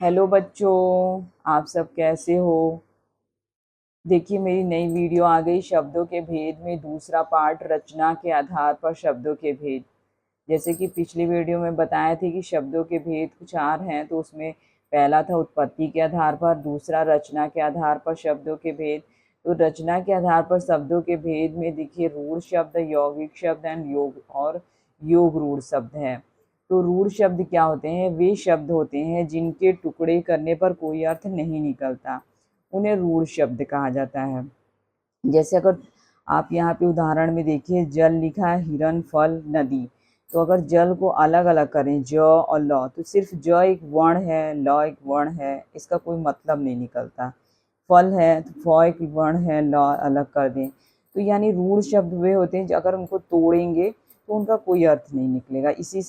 Hello बच्चों, आप सब कैसे हो। देखिए मेरी नई वीडियो आ गई शब्दों के भेद में दूसरा पार्ट, रचना के आधार पर शब्दों के भेद। जैसे कि पिछली वीडियो में बताया थे कि शब्दों के भेद चार हैं, तो उसमें पहला था उत्पत्ति के आधार पर, दूसरा रचना के आधार पर शब्दों के भेद। तो रचना के आधार पर शब्दों के भेद में देखिए रूढ़ शब्द, यौगिक शब्द एंड योग और योग रूढ़ शब्द है। तो रूढ़ शब्द क्या होते हैं? वे शब्द होते हैं जिनके टुकड़े करने पर कोई अर्थ नहीं निकलता, उन्हें रूढ़ शब्द कहा जाता है। जैसे अगर आप यहाँ पे उदाहरण में देखिए, जल लिखा है, हिरन, फल, नदी। तो अगर जल को अलग अलग करें, ज और ल, तो सिर्फ ज एक वर्ण है, ल एक वर्ण है, इसका कोई मतलब नहीं निकलता। फल है तो फ एक वर्ण है, ल अलग कर दें। तो यानी रूढ़ शब्द वे होते हैं अगर उनको तोड़ेंगे तो उनका कोई अर्थ नहीं निकलेगा। इसी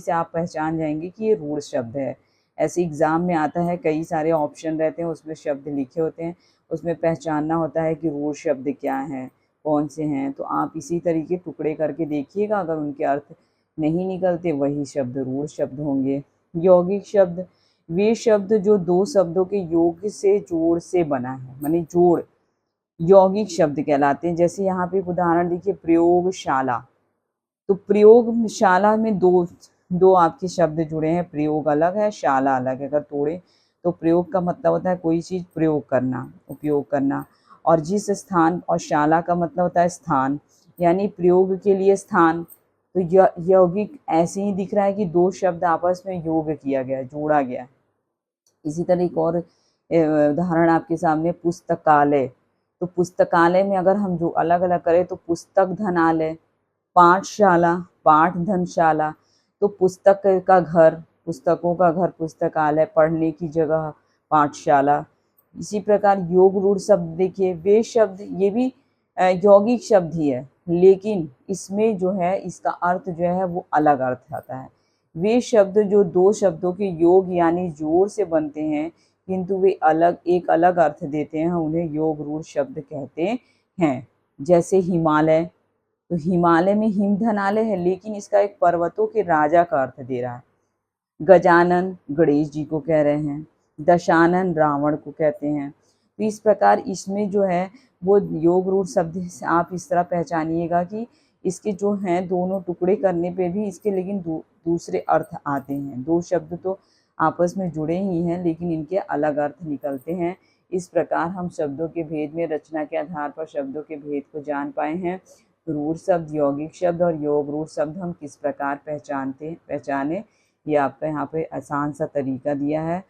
से आप पहचान जाएंगे कि ये रूढ़ शब्द है। ऐसे एग्ज़ाम में आता है, कई सारे ऑप्शन रहते हैं, उसमें शब्द लिखे होते हैं, उसमें पहचानना होता है कि रूढ़ शब्द क्या हैं, कौन से हैं। तो आप इसी तरीके टुकड़े करके देखिएगा, अगर उनके अर्थ नहीं निकलते वही शब्द रूढ़ शब्द होंगे। यौगिक शब्द वे शब्द जो दो शब्दों के योग से जोड़ से बना है, माने जोड़, यौगिक शब्द कहलाते हैं। जैसे यहाँ पे एक उदाहरण देखिए, प्रयोगशाला। तो प्रयोगशाला में दो दो आपके शब्द जुड़े हैं, प्रयोग अलग है, शाला अलग है। अगर तोड़े तो प्रयोग का मतलब होता है कोई चीज़ प्रयोग करना, उपयोग करना, और जिस स्थान, और शाला का मतलब होता है स्थान, यानी प्रयोग के लिए स्थान। तो यौगिक ऐसे ही दिख रहा है कि दो शब्द आपस में योग किया गया, जोड़ा गया। इसी तरह एक और उदाहरण आपके सामने, पुस्तकालय। तो पुस्तकालय में अगर हम जो अलग अलग करें तो पुस्तक धनालय, पाठशाला, पाठ धनशाला। तो पुस्तक का घर, पुस्तकों का घर पुस्तकालय, पढ़ने की जगह पाठशाला। इसी प्रकार योग रूढ़ शब्द देखिए, वे शब्द ये भी यौगिक शब्द ही है, लेकिन इसमें जो है इसका अर्थ जो है वो अलग अर्थ आता है। वे शब्द जो दो शब्दों के योग यानी जोड़ से बनते हैं किंतु वे एक अलग अर्थ देते हैं, उन्हें योग रूढ़ शब्द कहते हैं। जैसे हिमालय। तो हिमालय में हिम धनालय है, लेकिन इसका एक पर्वतों के राजा का अर्थ दे रहा है। गजानन गणेश जी को कह रहे हैं, दशानन रावण को कहते हैं। तो इस प्रकार इसमें जो है वो योग रूढ़ शब्द से आप इस तरह पहचानिएगा कि इसके जो हैं दोनों टुकड़े करने पे भी इसके लेकिन दूसरे अर्थ आते हैं। दो शब्द तो आपस में जुड़े ही हैं, लेकिन इनके अलग अर्थ निकलते हैं। इस प्रकार हम शब्दों के भेद में रचना के आधार पर शब्दों के भेद को जान पाए हैं। रूढ़ शब्द, यौगिक शब्द और योग रूढ़ शब्द हम किस प्रकार पहचाने, ये आपका यहाँ पे आसान सा तरीका दिया है।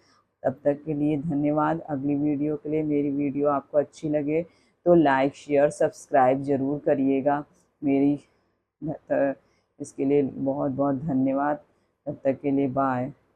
तब तक के लिए धन्यवाद। अगली वीडियो के लिए, मेरी वीडियो आपको अच्छी लगे तो लाइक, शेयर, सब्सक्राइब ज़रूर करिएगा। मेरी इसके लिए बहुत बहुत धन्यवाद। तब तक के लिए बाय।